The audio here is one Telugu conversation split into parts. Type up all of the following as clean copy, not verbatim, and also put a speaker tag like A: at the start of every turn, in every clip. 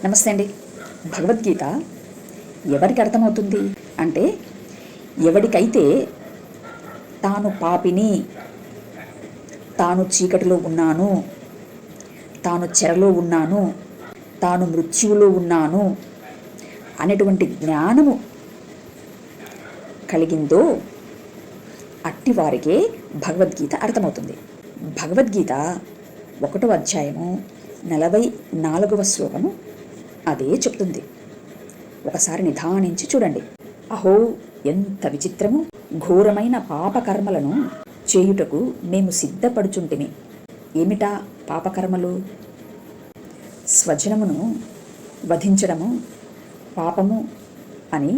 A: నమస్తే అండి. భగవద్గీత ఎవరికి అర్థమవుతుంది అంటే, ఎవడికైతే తాను పాపిని, తాను చీకటిలో ఉన్నాను, తాను చెరలో ఉన్నాను, తాను మృత్యువులో ఉన్నాను అనేటువంటి జ్ఞానము కలిగిందో అట్టి వారికే భగవద్గీత అర్థమవుతుంది. భగవద్గీత 1వ అధ్యాయము 44వ శ్లోకము అదే చెప్తుంది. ఒకసారి నిదానించి చూడండి. అహో, ఎంత విచిత్రము! ఘోరమైన పాపకర్మలను చేయుటకు మేము సిద్ధపడుచుంటిమి. ఏమిటా పాపకర్మలు? స్వజనమును వధించడము పాపము అని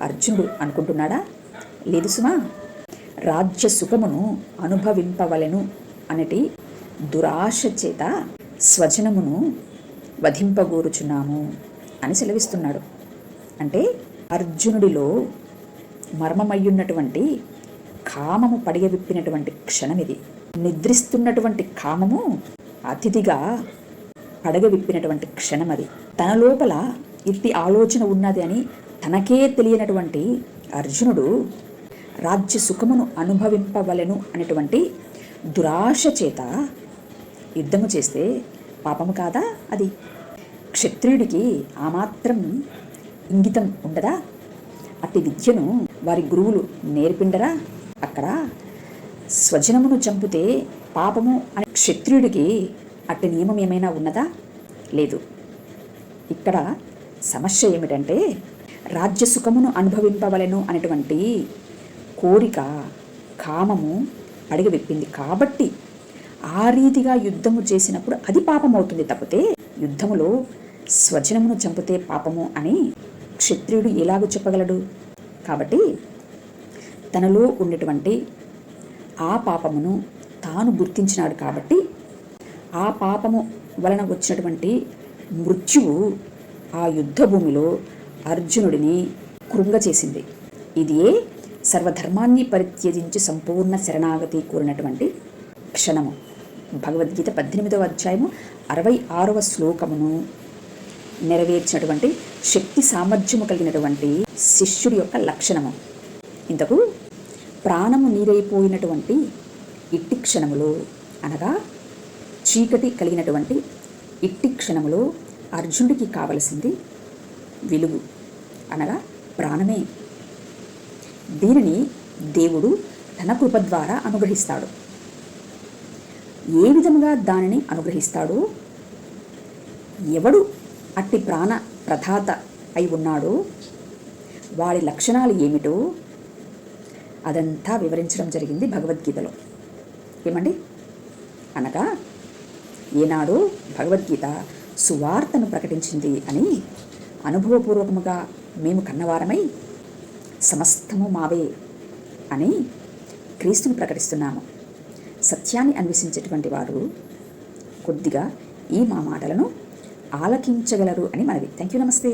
A: అర్జునుడు అనుకుంటున్నాడా? లేదు సుమా. రాజ్య సుఖమును అనుభవింపవలెను అనటి దురాశ చేత స్వజనమును వధింపగోరుచున్నాము అని సెలవిస్తున్నాడు. అంటే అర్జునుడిలో మర్మమయ్యున్నటువంటి కామము పడిగవిప్పినటువంటి క్షణమిది. నిద్రిస్తున్నటువంటి కామము అతిథిగా పడగవిప్పినటువంటి క్షణమది. తన లోపల ఇట్టి ఆలోచన ఉన్నది అని తనకే తెలియనటువంటి అర్జునుడు రాజ్య సుఖమును అనుభవింపవలెను అనేటువంటి దురాశ చేత యుద్ధము చేస్తే పాపము కాదా అది? క్షత్రియుడికి ఆ మాత్రం ఇంగితం ఉండదా? అట్టి విద్యను వారి గురువులు నేర్పిండరా? అక్కడ స్వజనమును చంపితే పాపము అనే క్షత్రియుడికి అట్టి నియమం ఏమైనా ఉన్నదా? లేదు. ఇక్కడ సమస్య ఏమిటంటే, రాజ్యసుఖమును అనుభవింపవలెను అనేటువంటి కోరిక, కామము అడిగవిప్పింది కాబట్టి ఆ రీతిగా యుద్ధము చేసినప్పుడు అది పాపం అవుతుంది తప్పితే, యుద్ధములో స్వజనమును చంపితే పాపము అని క్షత్రియుడు ఎలాగూ చెప్పగలడు? కాబట్టి తనలో ఉన్నటువంటి ఆ పాపమును తాను గుర్తించినాడు కాబట్టి ఆ పాపము వలన వచ్చినటువంటి మృత్యువు ఆ యుద్ధ భూమిలో అర్జునుడిని కృంగచేసింది. ఇదే సర్వధర్మాన్ని పరిత్యజించి సంపూర్ణ శరణాగతి కోరినటువంటి క్షణము. భగవద్గీత 18వ అధ్యాయము 66వ శ్లోకమును నెరవేర్చినటువంటి శక్తి సామర్థ్యము కలిగినటువంటి శిష్యుడి యొక్క లక్షణము. ఇంతకు ప్రాణము నీరైపోయినటువంటి ఇట్టి క్షణములో, అనగా చీకటి కలిగినటువంటి ఇట్టి క్షణములో అర్జునుడికి కావలసింది వెలుగు, అనగా ప్రాణమే. దీనిని దేవుడు తన కృప ద్వారా అనుగ్రహిస్తాడు. ఏ విధముగా దానిని అనుగ్రహిస్తాడో, ఎవడు అట్టి ప్రాణ ప్రదాత అయి ఉన్నాడో, వారి లక్షణాలు ఏమిటో అదంతా వివరించడం జరిగింది భగవద్గీతలో. ఏమండి? అనగా ఏనాడో భగవద్గీత సువార్తను ప్రకటించింది అని అనుభవపూర్వకముగా మేము కన్నవారమై సమస్తము మావే అని క్రీస్తుని ప్రకటిస్తున్నాము. సత్యాన్ని అన్వేషించేటువంటి వారు కొద్దిగా ఈ మా మాటలను ఆలకించగలరు అని మనవి. Thank you. నమస్తే.